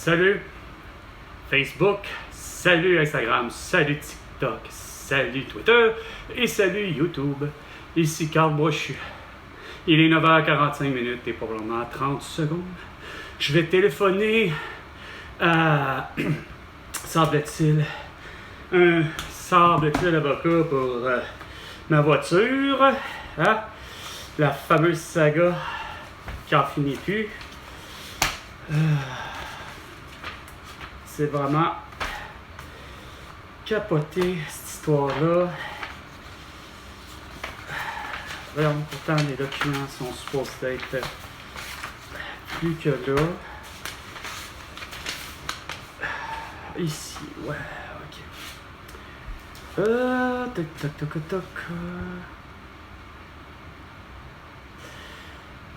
Salut Facebook, salut Instagram, salut TikTok, salut Twitter et salut YouTube. Ici Carl Brochu. Il est 9h45 et probablement 30 secondes. Je vais téléphoner à, semble-t-il, un avocat pour ma voiture. Hein? La fameuse saga qui en finit plus. C'est vraiment capoté cette histoire-là. Voyons, pourtant les documents sont supposés être plus que là. Ici, ouais, ok. Toc.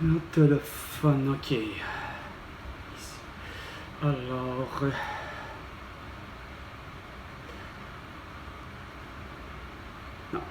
Mon téléphone, ok. Ici. Alors. Non.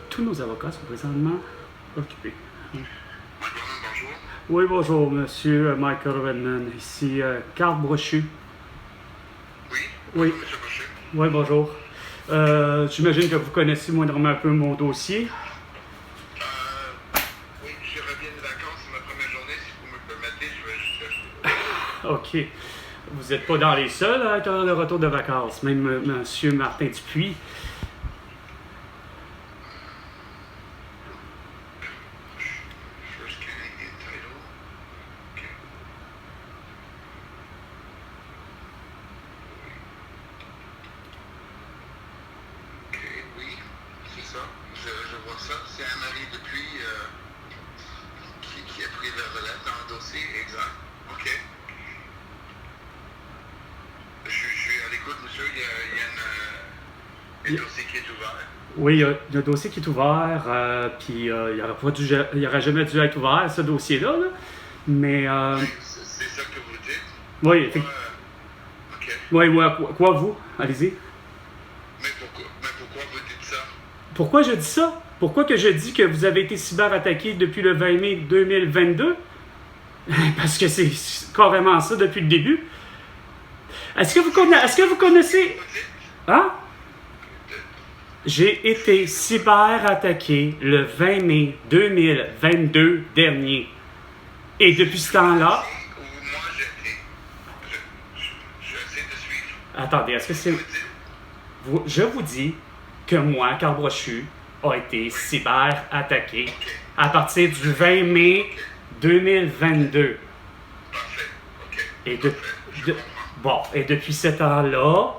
Tous nos avocats sont présentement occupés. Bonjour. Oui, bonjour, monsieur Michael Redman. Ici, Carl Brochu. Oui. Oui. Bonjour, monsieur Brochu. Oui, bonjour. J'imagine que vous connaissez moindrement un peu mon dossier. Oui, je reviens de vacances, c'est ma première journée. Si vous me permettez, je vais juste acheter. OK. Vous n'êtes pas dans les seuls à être de retour de vacances. Même monsieur Martin Dupuis. First Canadian title. OK. OK, oui, c'est ça. Je vois ça. C'est Anne-Marie Dupuis qui a pris le relais dans le dossier. Exact. OK. Je suis à l'écoute, monsieur. Il y a un dossier qui est ouvert. Oui, il y a un dossier qui est ouvert, puis il n'aurait jamais dû être ouvert, ce dossier-là. Là. Mais. C'est ça que vous dites? Oui, effectivement. OK. Oui, quoi vous? Allez-y. Mais pourquoi vous dites ça? Pourquoi je dis ça? Pourquoi que je dis que vous avez été cyberattaqué depuis le 20 mai 2022? Parce que c'est carrément ça depuis le début. Est-ce que vous connaissez... Hein? J'ai été cyberattaqué le 20 mai 2022 dernier. Et depuis ce temps-là... Moi, j'essaie de suivre. Attendez, est-ce que c'est... Je vous dis que moi, Carl Brochu, a été cyberattaqué à partir du 20 mai 2022. Parfait. OK. Et depuis ce temps-là,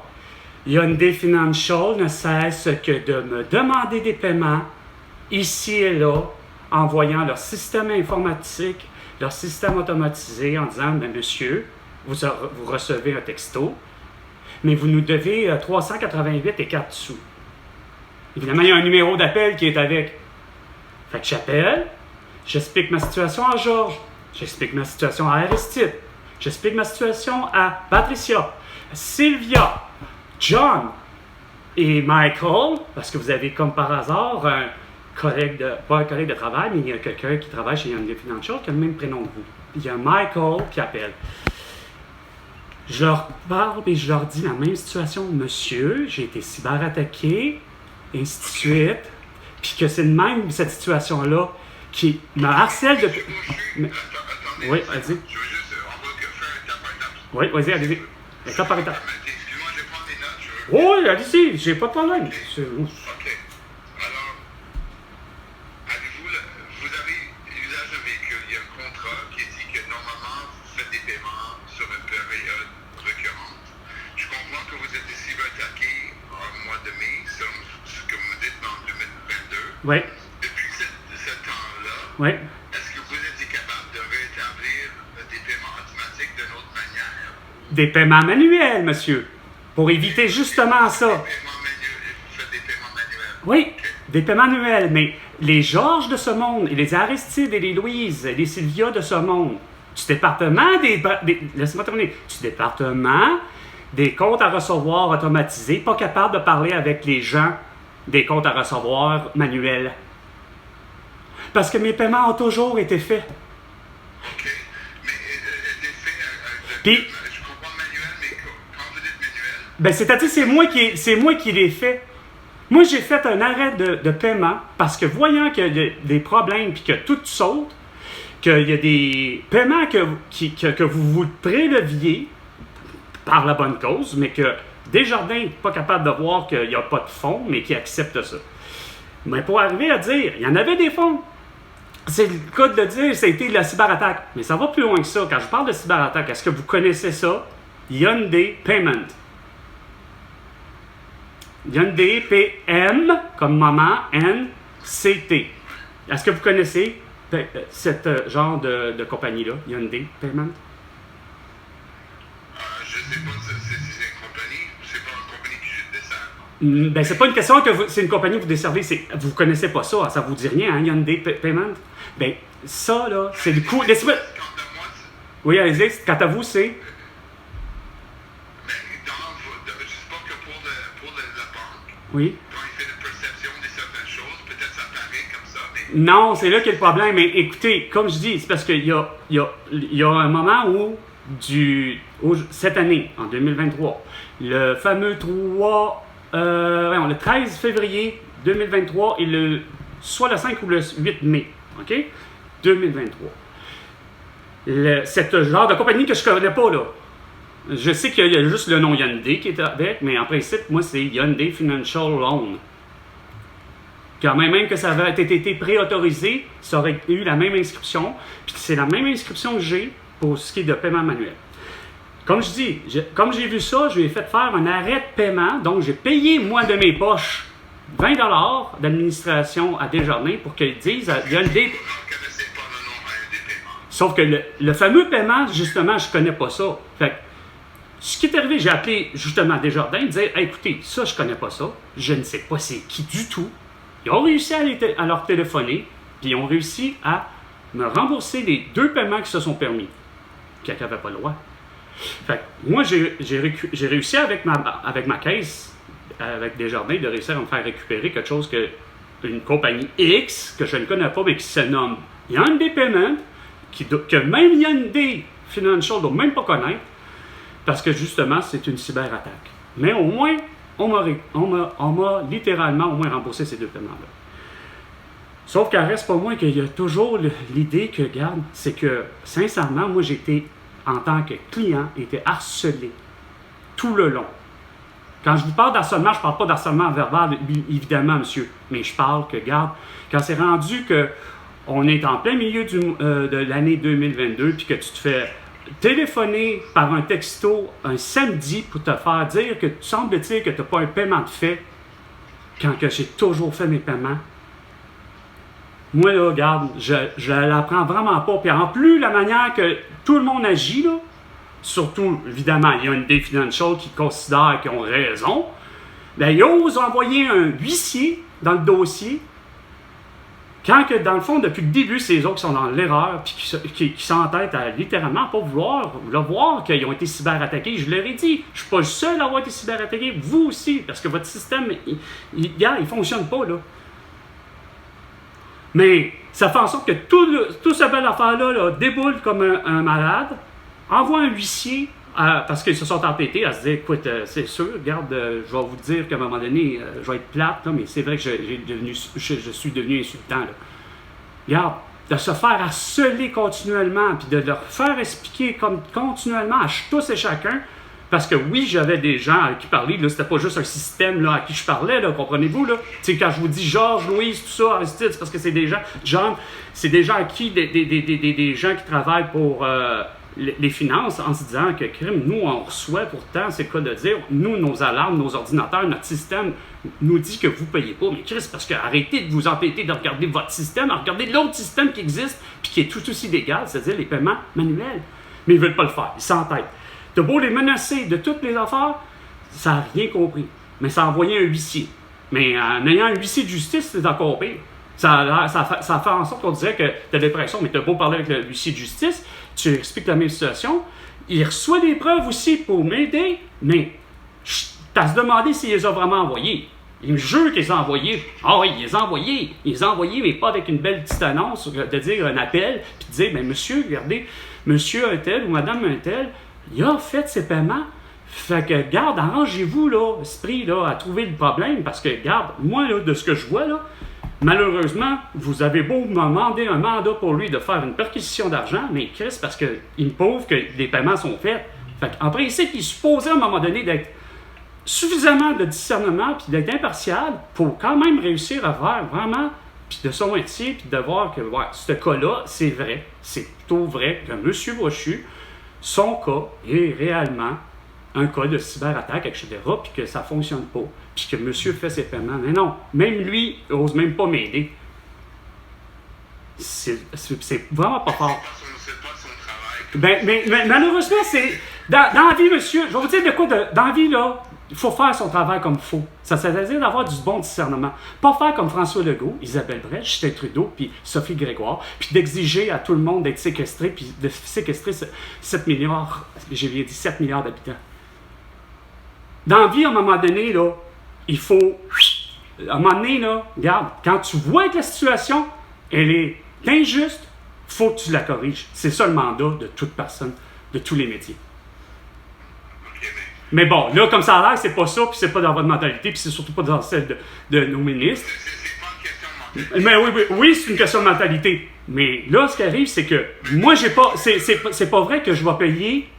Hyundai Financial ne cesse que de me demander des paiements ici et là, en voyant leur système informatique, leur système automatisé, en disant, bien, monsieur, vous recevez un texto, mais vous nous devez 388 et 4 sous. Évidemment, il y a un numéro d'appel qui est avec. Fait que j'appelle, j'explique ma situation à Georges, j'explique ma situation à Aristide, j'explique ma situation à Patricia, Sylvia, John et Michael, parce que vous avez comme par hasard un collègue pas un collègue de travail, mais il y a quelqu'un qui travaille chez Hyundai Financial qui a le même prénom que vous. Il y a Michael qui appelle. Je leur parle et je leur dis la même situation. Monsieur, j'ai été cyberattaqué, et ainsi de suite. Puis que c'est même cette situation-là qui me harcèle depuis... Attendez. Oui, vas-y. Je veux juste... On va faire étape par étape. Oui, vas-y, allez-y. Étape par étape. Excuse-moi, je vais prendre des notes. Oui, allez-y, j'ai pas de problème. OK. Alors, vous avez l'usage d'un véhicule. Il y a un contrat qui dit que normalement, vous faites des paiements sur une période récurrente. Je comprends que vous êtes cyberattaqué au mois de mai, selon ce que vous me dites en 2022. Oui, Depuis ce temps-là, oui. est-ce que vous êtes capable de rétablir des paiements automatiques d'une autre manière? Des paiements manuels, monsieur. Pour éviter justement ça. Vous faites des paiements Oui, des paiements annuels, mais les Georges de ce monde, et les Aristides et les Louises, et les Sylvia de ce monde, du département laissez-moi terminer, du département des comptes à recevoir automatisés, pas capable de parler avec les gens des comptes à recevoir manuels. Parce que mes paiements ont toujours été faits. OK. Mais des faits, Puis, je comprends manuel, mais quand vous dites manuel, ben, c'est-à-dire, c'est moi qui l'ai fait. Moi, j'ai fait un arrêt de paiement parce que voyant qu'il y a des problèmes puis que tout saute, qu'il y a des paiements que vous préleviez par la bonne cause, mais que Desjardins n'est pas capable de voir qu'il n'y a pas de fonds, mais qui accepte ça. Mais pour arriver à dire, il y en avait des fonds. C'est le cas de le dire, ça a été la cyberattaque. Mais ça va plus loin que ça. Quand je parle de cyberattaque, est-ce que vous connaissez ça? Hyundai Payment. Hyundai PM, comme maman, N-C-T. Est-ce que vous connaissez ce genre de compagnie-là, Hyundai Payment? je sais pas si c'est une compagnie, c'est pas une compagnie que je desserve. Ben, c'est pas une question que c'est une compagnie que vous desservez, vous connaissez pas ça, ça vous dit rien, hein, Hyundai Payment? Ben, ça, là, c'est le coût. Laissez-moi. Quant à moi, Oui, allez-y, quant à vous, c'est. mais je sais pas que pour la banque, Oui. quand il fait la perception de certaines choses, peut-être ça paraît comme ça, mais Non, c'est là qu'est le problème. Mais écoutez, comme je dis, c'est parce qu'il y a un moment où, cette année, en 2023, le fameux le 13 février 2023 et soit le 5 ou le 8 mai, OK? 2023. Cette genre de compagnie que je ne connais pas, là. Je sais qu'il y a juste le nom Hyundai qui est avec, mais en principe, moi, c'est Hyundai Financial Loan. Quand même que ça avait été préautorisé, ça aurait eu la même inscription. Puis c'est la même inscription que j'ai pour ce qui est de paiement manuel. Comme je dis, comme j'ai vu ça, je lui ai fait faire un arrêt de paiement. Donc, j'ai payé, moi, de mes poches, 20 $ d'administration à Desjardins pour qu'ils disent à Hyundai. vous ne connaissez pas le nom des paiements. Sauf que le fameux paiement, justement, je ne connais pas ça. Fait que, ce qui est arrivé, j'ai appelé justement Desjardins et disais, hey, écoutez, ça, je ne connais pas ça. Je ne sais pas c'est qui du tout. Ils ont réussi à leur téléphoner, puis ils ont réussi à me rembourser les 2 paiements qui se sont permis, qui n'avaient pas le droit. Fait que moi, j'ai réussi avec ma caisse, avec Desjardins, de réussir à me faire récupérer quelque chose une compagnie X, que je ne connais pas, mais qui se nomme Hyundai Payment, que même Hyundai Financial ne doit même pas connaître, parce que justement, c'est une cyberattaque. Mais au moins, on m'a littéralement au moins remboursé ces 2 paiements-là. Sauf qu'il reste pas moins qu'il y a toujours l'idée que, regarde, c'est que, sincèrement, moi, j'ai été, en tant que client, été harcelé tout le long. Quand je vous parle d'harcèlement, je ne parle pas d'harcèlement verbal, évidemment, monsieur, mais je parle que, regarde, quand c'est rendu qu'on est en plein milieu de l'année 2022, puis que tu te fais téléphoner par un texto un samedi pour te faire dire que semble-t-il que tu n'as pas un paiement de fait quand que j'ai toujours fait mes paiements. Moi, là, regarde, je l'apprends vraiment pas. Puis en plus, la manière que tout le monde agit, là, surtout, évidemment, il y a une des financial qui considèrent qu'ils ont raison, bien, ils osent envoyer un huissier dans le dossier quand que, dans le fond, depuis le début, c'est les autres qui sont dans l'erreur puis qui s'entêtent à littéralement pas vouloir le voir qu'ils ont été cyberattaqués. Je leur ai dit, je ne suis pas le seul à avoir été cyberattaqué, vous aussi, parce que votre système, il ne fonctionne pas, là. Mais ça fait en sorte que tout ce bel affaire-là là, déboule comme un malade, envoie un huissier, parce qu'ils se sont entêtés à se dire, écoute, c'est sûr, regarde, je vais vous dire qu'à un moment donné, je vais être plate, là, mais c'est vrai que je suis devenu insultant. Là. Regarde, de se faire harceler continuellement, puis de leur faire expliquer continuellement à tous et chacun, parce que oui, j'avais des gens à qui parler, là, c'était pas juste un système là, à qui je parlais, là, comprenez-vous, là. Tu sais, quand je vous dis Georges, Louise, tout ça, Aristide, c'est parce que c'est des gens, John, c'est des gens à qui, des gens qui travaillent pour les finances, en se disant que, crime, nous, on reçoit pourtant, c'est le cas de dire, nous, nos alarmes, nos ordinateurs, notre système nous dit que vous ne payez pas, mais Chris, parce que arrêtez de vous entêter de regarder votre système, regardez l'autre système qui existe, puis qui est tout aussi légal, c'est-à-dire les paiements manuels. Mais ils ne veulent pas le faire, ils s'entêtent. T'as beau les menacer de toutes les affaires, ça n'a rien compris. Mais ça a envoyé un huissier. Mais en ayant un huissier de justice, c'est encore pire. Ça fait en sorte qu'on dirait que tu as l'impression, mais tu as beau parler avec le huissier de justice, tu expliques la même situation, il reçoit des preuves aussi pour m'aider, mais tu as à se demander s'il les a vraiment envoyées. Il me jure qu'il les a envoyés. Ah oui, il les a envoyés. Il les a envoyés, mais pas avec une belle petite annonce, de dire un appel, puis de dire, ben monsieur, regardez, monsieur un tel ou madame un tel, il a fait ses paiements. Fait que, garde, arrangez-vous, là, esprit, là, à trouver le problème, parce que, garde, moi, là, de ce que je vois, là, malheureusement, vous avez beau me demander un mandat pour lui de faire une perquisition d'argent, mais Chris, parce qu'il me prouve que les paiements sont faits. Fait qu'en principe, il est supposé, à un moment donné, d'être suffisamment de discernement puis d'être impartial pour quand même réussir à faire vraiment, puis de son métier, puis de voir que, ouais, ce cas-là, c'est vrai, c'est plutôt vrai que M. Brochu, son cas est réellement un cas de cyberattaque, etc., puis que ça ne fonctionne pas, puis que monsieur fait ses paiements. Mais non, même lui, il n'ose même pas m'aider. C'est vraiment pas fort. C'est pas son travail. Mais malheureusement, c'est... Dans la vie, monsieur, je vais vous dire de quoi, dans la vie, là, il faut faire son travail comme il faut. Ça veut dire d'avoir du bon discernement. Pas faire comme François Legault, Isabelle Brett, Justin Trudeau, puis Sophie Grégoire, puis d'exiger à tout le monde d'être séquestré, puis de séquestrer 7 milliards, j'ai bien dit 7 milliards d'habitants. Dans la vie, à un moment donné, là, il faut... À un moment donné, là, regarde, quand tu vois que la situation, elle est injuste, il faut que tu la corriges. C'est ça le mandat de toute personne, de tous les métiers. Mais bon, là, comme ça a l'air, c'est pas ça, puis c'est pas dans votre mentalité, puis c'est surtout pas dans celle de nos ministres. C'est pas une question de mentalité. Mais oui, c'est une question de mentalité. Mais là, ce qui arrive, c'est que moi, j'ai pas... C'est pas vrai que je vais payer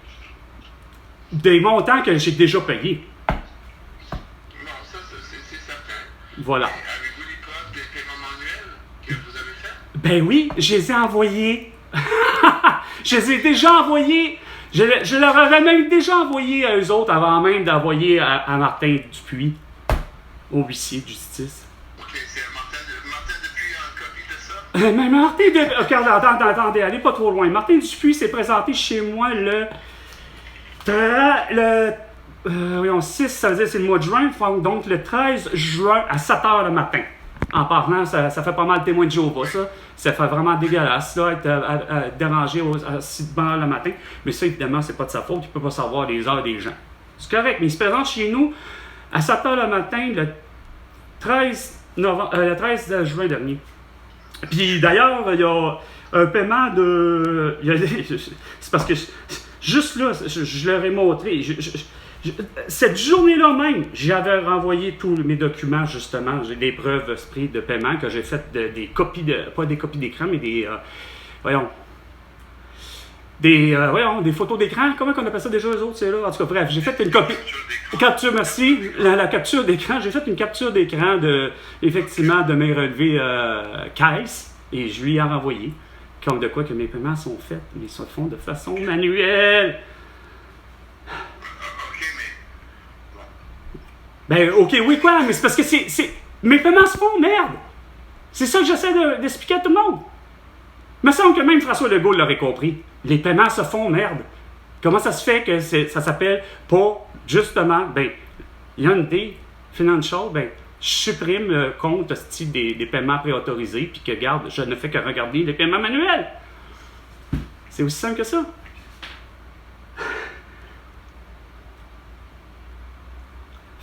des montants que j'ai déjà payés. Non, ça, c'est certain. Voilà. Avez-vous les codes des paiements manuels que vous avez fait? Ben oui, je les ai envoyés. Je les ai déjà envoyés. Je leur avais même déjà envoyé à eux autres avant même d'envoyer à Martin Dupuis, au huissier de justice. OK, c'est Martin Dupuis a une copie de ça? Mais Martin Dupuis... Regarde, attendez, allez pas trop loin. Martin Dupuis s'est présenté chez moi le 6, ça veut dire c'est le mois de juin, donc le 13 juin à 7 h le matin. En parlant, ça fait pas mal de témoins de Jéhovah, ça. Ça fait vraiment dégueulasse, là, être dérangé à 6 h le matin. Mais ça, évidemment, c'est pas de sa faute. Il peut pas savoir les heures des gens. C'est correct, mais il se présente chez nous à 7 h le matin, le 13 juin dernier. Puis d'ailleurs, il y a un paiement de... C'est parce que... Juste là, je leur ai montré. Cette journée-là même, j'avais renvoyé tous mes documents, justement. J'ai des preuves esprit de paiement que j'ai faites des copies pas des copies d'écran, mais des photos d'écran. Comment on appelle ça déjà, eux autres, c'est là? En tout cas, bref, j'ai fait une copie. Capture, merci. La capture d'écran. J'ai fait une capture d'écran effectivement, de mes relevés caisse et je lui ai renvoyé. Comme de quoi que mes paiements sont faits, mais ils se font de façon manuelle. Ben, OK, oui, quoi? Mais c'est parce que mes paiements se font, merde! C'est ça que j'essaie d'expliquer à tout le monde. Il me semble que même François Legault l'aurait compris. Les paiements se font, merde. Comment ça se fait que ça s'appelle pas, justement, ben, Hyundai Financial, ben, je supprime le compte des paiements préautorisés, puis que, regarde, je ne fais que regarder les paiements manuels. C'est aussi simple que ça.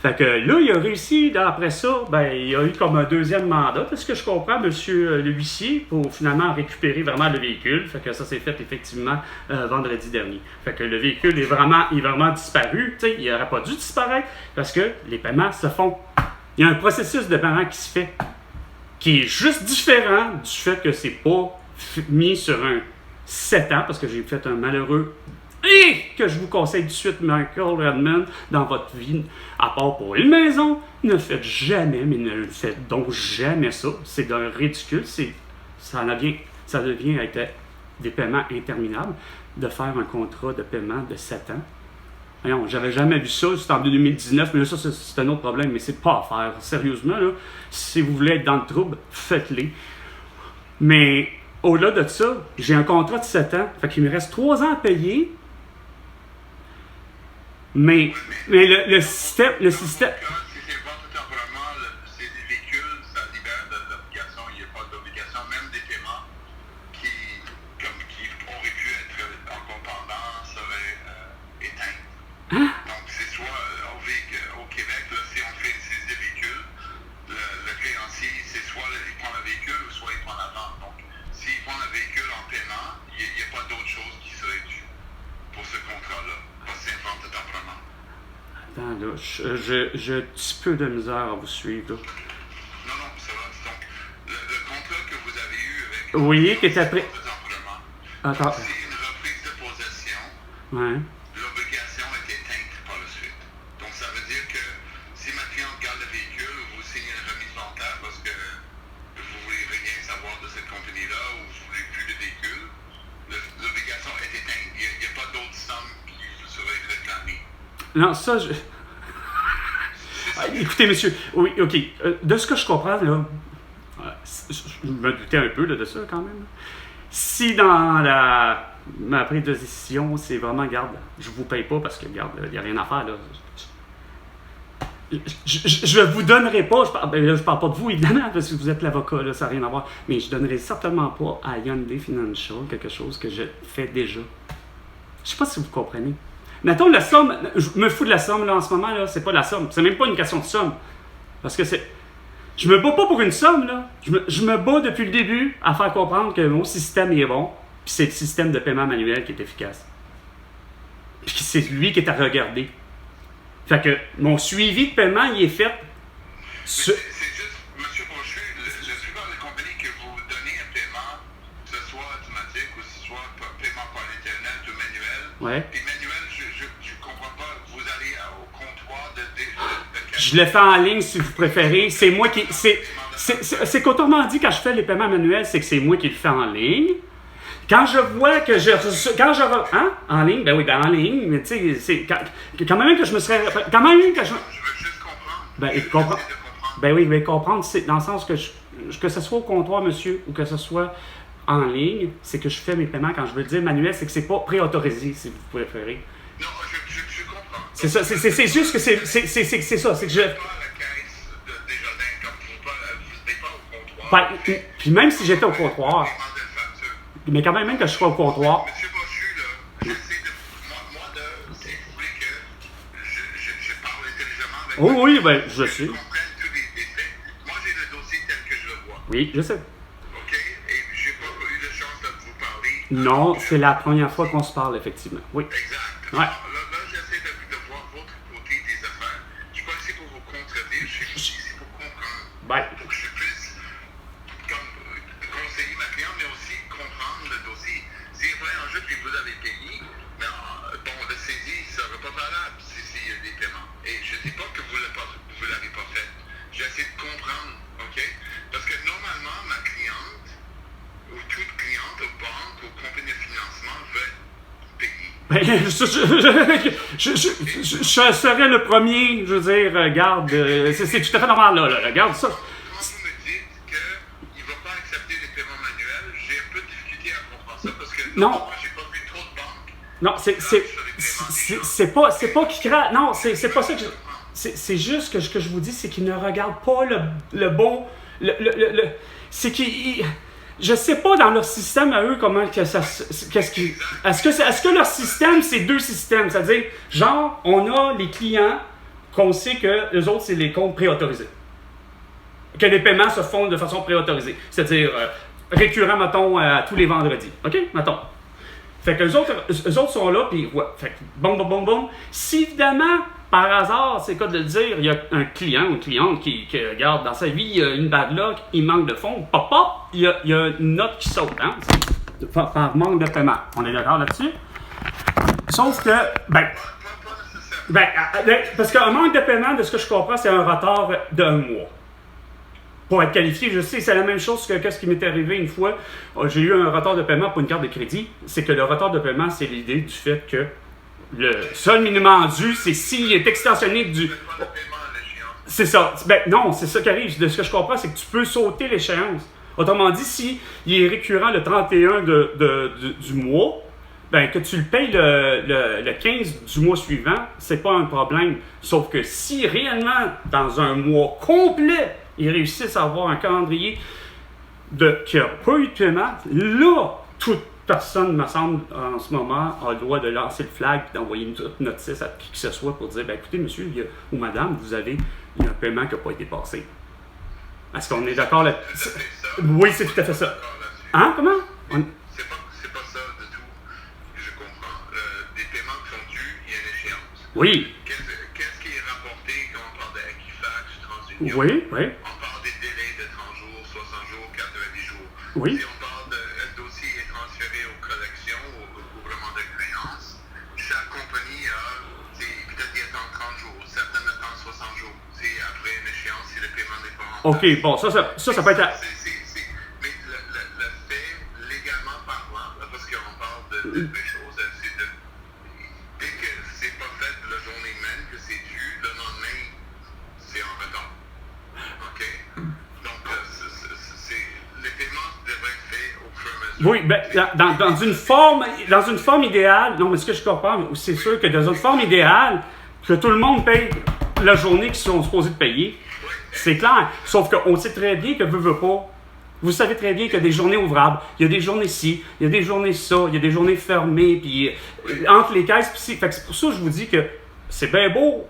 Fait que là, il a réussi, après ça, ben, il a eu comme un deuxième mandat, de ce que je comprends, monsieur le huissier, pour finalement récupérer vraiment le véhicule. Fait que ça s'est fait effectivement vendredi dernier. Fait que le véhicule est vraiment disparu. Tu sais, il n'aurait pas dû disparaître parce que les paiements se font. Il y a un processus de paiement qui se fait, qui est juste différent du fait que c'est pas mis sur un 7 ans, parce que j'ai fait un malheureux et que je vous conseille tout de suite, Michael Redmond, dans votre vie, à part pour une maison, ne faites jamais, mais ne faites donc jamais ça. C'est d'un ridicule. Ça devient être des paiements interminables de faire un contrat de paiement de 7 ans. Voyons, j'avais jamais vu ça, c'était en 2019, mais là, ça, c'est un autre problème, mais c'est pas à faire. Sérieusement, là, si vous voulez être dans le trouble, faites-les. Mais au-delà de ça, j'ai un contrat de 7 ans, fait qu'il me reste 3 ans à payer. Mais le système... Si c'est votre temperament, c'est là. J'ai un petit peu de misère à vous suivre, là. Non, non, ça va. Donc, le contrat que vous avez eu avec... Oui, qui était après... Attends. C'est une reprise de possession. Ouais. L'obligation est éteinte par la suite. Donc, ça veut dire que si ma cliente garde le véhicule, vous signez une remise volontaire parce que vous voulez rien savoir de cette compagnie-là ou vous voulez plus de véhicule, l'obligation est éteinte. Il n'y a pas d'autres sommes qui vous seraient réclamées. Non, ça, je... Écoutez, monsieur, oui, OK. De ce que je comprends, là, je me doutais un peu là, de ça, quand même. Si dans ma prise de décision, c'est vraiment, garde, je vous paye pas parce que, garde, il n'y a rien à faire, là. Je vous donnerai pas, je parle pas de vous, évidemment, parce que vous êtes l'avocat, là, ça n'a rien à voir, mais je donnerai certainement pas à Hyundai Financial quelque chose que je fais déjà. Je sais pas si vous comprenez. Mettons la somme, je me fous de la somme, là, en ce moment, là, c'est pas la somme, c'est même pas une question de somme. Parce que c'est... Je me bats pas pour une somme, là. Je me bats depuis le début à faire comprendre que mon système est bon, puis c'est le système de paiement manuel qui est efficace. Puis c'est lui qui est à regarder. Fait que mon suivi de paiement, il est fait. C'est juste, M. Brochu, la plupart des compagnies que vous donnez un paiement, que ce soit automatique ou que ce soit paiement par Internet ou manuel, Ouais. puis manuel, je comprends pas, vous allez au comptoir de je le fais en ligne si vous préférez. C'est moi qui. C'est qu'autrement dit, quand je fais les paiements manuels, c'est que c'est moi qui le fais en ligne. Quand je vois que hein? En ligne? Ben oui, ben en ligne. Mais tu sais, c'est. Quand même que je me serais. Quand même que je. Je veux juste comprendre. Ben, comprendre. Ben oui, mais comprendre, c'est dans le sens que que ce soit au comptoir, monsieur, ou que ce soit en ligne, c'est que je fais mes paiements. Quand je veux dire manuel, c'est que c'est pas préautorisé, si vous préférez. Non, je comprends. C'est ça, c'est juste que c'est ça, c'est que je... Pas à la caisse de Desjardins, comme vous n'êtes pas au comptoir. Ben, puis même si j'étais au comptoir, Demandez une facture. mais quand même que je sois au comptoir, Monsieur Brochu, là, j'essaie de... Moi, si vous voulez que je parle intelligemment avec oh vous, oui, ben je que sais. je comprenne tous les faits. Moi, j'ai le dossier tel que je le vois. Oui, je sais. OK? Et j'ai pas eu de chance de vous parler. Non, c'est la première fois qu'on se parle, effectivement. Oui. Exact. Ouais. Là, j'essaie de voir votre côté des affaires. Je suis pas ici pour vous contredire, je suis ici pour comprendre. Ben, Pour que je puisse comme, conseiller ma cliente, mais aussi comprendre le dossier. S'il y a pas un enjeu puis vous avez payé, mais bon, le saisie ne sera pas valable s'il y a des paiements. Et je ne dis pas que vous ne l'avez pas fait. J'essaie de comprendre, OK? Parce que normalement, ma cliente, ou toute cliente, aux banques, aux compagnies de financement, veut payer. ben je serais le premier, je veux dire, regarde, c'est tout à fait normal, là, regarde ça. Quand vous me dites qu'il ne va pas accepter les paiements manuels, j'ai un peu de difficulté à comprendre ça parce que Non. moi, j'ai pas vu trop de banques. Non, c'est pas qu'il craque, non, c'est pas ça que je... C'est juste que ce que je vous dis, c'est qu'ils ne regardent pas le bon... c'est qu'ils... Je sais pas dans leur système à eux comment que ça... Qu'est-ce qui... Est-ce que leur système, c'est deux systèmes? C'est-à-dire, genre, on a les clients qu'on sait que les autres, c'est les comptes préautorisés. Que les paiements se font de façon préautorisée. C'est-à-dire, récurrent, mettons, tous les vendredis. OK? Mettons. Fait que eux autres sont là, puis ouais. Fait que bon, bon, bon, bon. Si évidemment, par hasard, c'est le cas de le dire, il y a un client ou une cliente qui regarde dans sa vie, il y a une bad luck, il manque de fonds, pop, pop, il y a une note qui saute, hein, par manque de paiement. On est d'accord là-dessus? Sauf que, parce qu'un manque de paiement, de ce que je comprends, c'est un retard d'un mois. Pour être qualifié, je sais, c'est la même chose que ce qui m'est arrivé une fois. J'ai eu un retard de paiement pour une carte de crédit. C'est que le retard de paiement, c'est l'idée du fait que le seul minimum dû, c'est s'il est extensionné du... C'est ça. Ben non, c'est ça qui arrive. De ce que je comprends, c'est que tu peux sauter l'échéance. Autrement dit, si il est récurrent le 31 du mois, ben que tu le payes le 15 du mois suivant, c'est pas un problème. Sauf que si réellement, dans un mois complet, ils réussissent à avoir un calendrier qui n'a pas eu de paiement, là, toute personne, me semble, en ce moment, a le droit de lancer le flag et d'envoyer une notice à qui que ce soit pour dire, ben écoutez, monsieur ou madame, il y a un paiement qui n'a pas été passé. Est-ce qu'on est d'accord là? Oui, c'est tout à fait ça. Hein? Comment? C'est pas ça du tout. Je comprends. Des paiements qui sont dus, il y a une échéance. Oui. Qu'est-ce qui est Ils ont- Oui, oui, On parle des délais de 30 jours, 60 jours, 90 jours. oui. Si on parle de un dossier est transféré aux collections, au recouvrement de créances, chaque compagnie a, peut-être qu'il attend 30 jours, certaines attendent 60 jours. C'est après une échéance si le paiement n'est pas rentable. OK, bon, ça peut être... Mais le fait, légalement parlant, là, parce qu'on parle de choses, c'est de. Dès que c'est pas fait la journée même que c'est dû, le lendemain, c'est en retard. OK? Donc, les paiements devraient être faits au fur et à mesure. Oui, ben, dans une forme idéale, non, mais ce que je comprends, c'est sûr que dans une forme idéale, que tout le monde paye la journée qu'ils sont supposés de payer, c'est clair. Sauf qu'on sait très bien que veut pas. Vous savez très bien qu'il y a des journées ouvrables, il y a des journées ci, il y a des journées ça, il y a des journées fermées, puis entre les caisses, puis fait que c'est pour ça que je vous dis que c'est bien beau.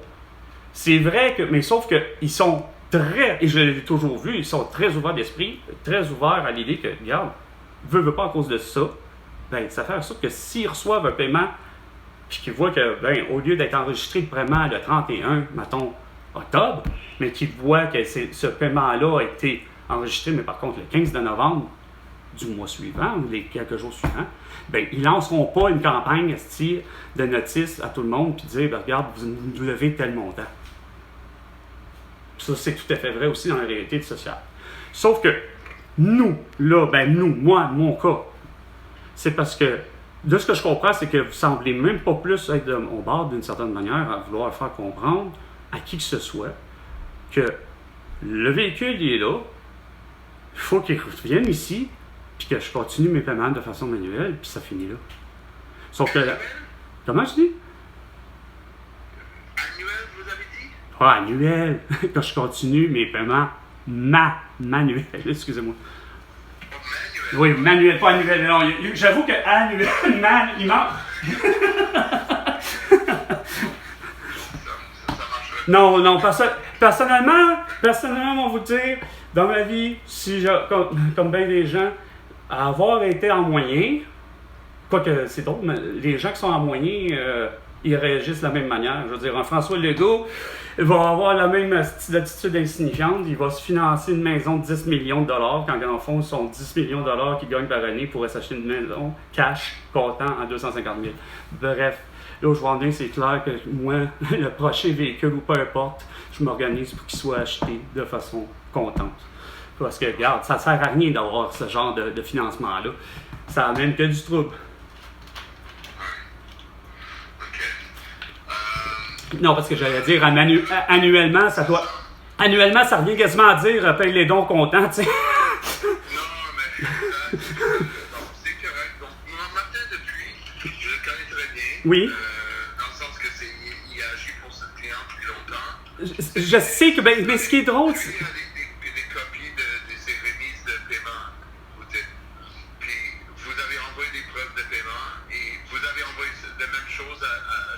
C'est vrai que, mais sauf qu'ils sont très, et je l'ai toujours vu, ils sont très ouverts d'esprit, très ouverts à l'idée que, regarde, veut pas à cause de ça, ben ça fait en sorte que s'ils reçoivent un paiement, puis qu'ils voient que, ben, au lieu d'être enregistré vraiment le 31, mettons, octobre, mais qu'ils voient que ce paiement-là a été enregistré, mais par contre le 15 de novembre du mois suivant, ou les quelques jours suivants, ben ils lanceront pas une campagne de notice à tout le monde, puis dire, ben, regarde, vous devez tel montant. Ça, c'est tout à fait vrai aussi dans la réalité sociale. Sauf que nous, là, moi, mon cas, c'est parce que, de ce que je comprends, c'est que vous semblez même pas plus être au bord d'une certaine manière à vouloir faire comprendre à qui que ce soit que le véhicule, il est là, il faut qu'il revienne ici, puis que je continue mes paiements de façon manuelle, puis ça finit là. Sauf que... Comment je dis? Annuel, vous avez dit? Ah, annuel, que je continue mes paiements manuels, excusez-moi. Manuel. Oui, manuel, pas annuel. Non, j'avoue que annuel, il manque. Ça marcherait. Non, personnellement, on va vous dire, dans ma vie, si comme bien des gens, avoir été en moyen, quoique c'est drôle, mais les gens qui sont en moyen, ils réagissent de la même manière. Je veux dire, un François Legault va avoir la même attitude insignifiante. Il va se financer une maison de 10 millions de dollars, quand en fond, ce sont 10 millions de dollars qu'il gagne par année pour s'acheter une maison cash, comptant à 250 000. Bref, là où je vais en venir, c'est clair que moi, le prochain véhicule, ou peu importe, je m'organise pour qu'il soit acheté de façon contente. Parce que, regarde, ça ne sert à rien d'avoir ce genre de financement-là. Ça amène que du trouble. Non, parce que j'allais dire annuellement, ça doit. Annuellement, ça revient quasiment à dire paye les dons comptants, tu sais. Non, mais c'est correct. Donc, Martin depuis, je le connais très bien. Oui. Dans le sens que il agit pour ce client depuis longtemps. Je sais que, mais ce qui est drôle, Lui, il a des copies de ses remises de paiement, vous dites. Puis, vous avez envoyé des preuves de paiement et vous avez envoyé la même chose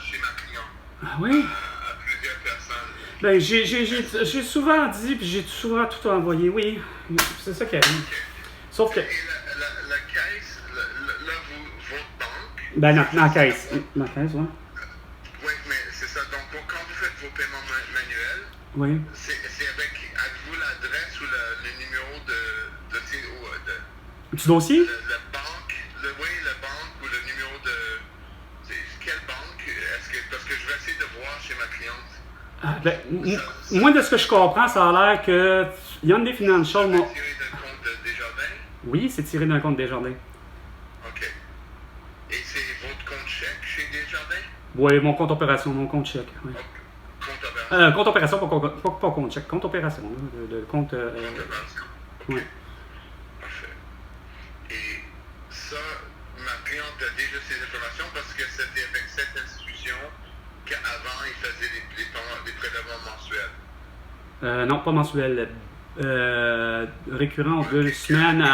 chez ma cliente. Ah oui? À plusieurs personnes. Ben, j'ai souvent dit, puis j'ai souvent tout envoyé, oui. C'est ça qui arrive. Sauf que. Et la caisse, là, votre banque. Ben, dans la caisse. Dans la caisse, oui. Oui, mais c'est ça. Donc, quand vous faites vos paiements manuels, Oui. c'est avez-vous l'adresse ou le numéro de Du dossier? la banque, le banque ou le numéro de. Quelle banque? Parce que je vais essayer de voir chez ma cliente. Ah, ben, moi, de ce que je comprends, ça a l'air que Hyundai Financial... C'est tiré d'un compte de Desjardins? Oui, c'est tiré d'un compte Desjardins. OK. Et c'est votre compte chèque chez Desjardins? Oui, mon compte opération, mon compte chèque. Oui. Compte opération? Compte opération, pas compte chèque, compte opération. Le compte... Compte opération. OK. Oui. Parfait. Et ça, ma cliente a déjà ces informations parce que c'était avec cette institution qu'avant, il faisait des prélèvements mensuels. Non, pas mensuel. Récurrent 2 semaines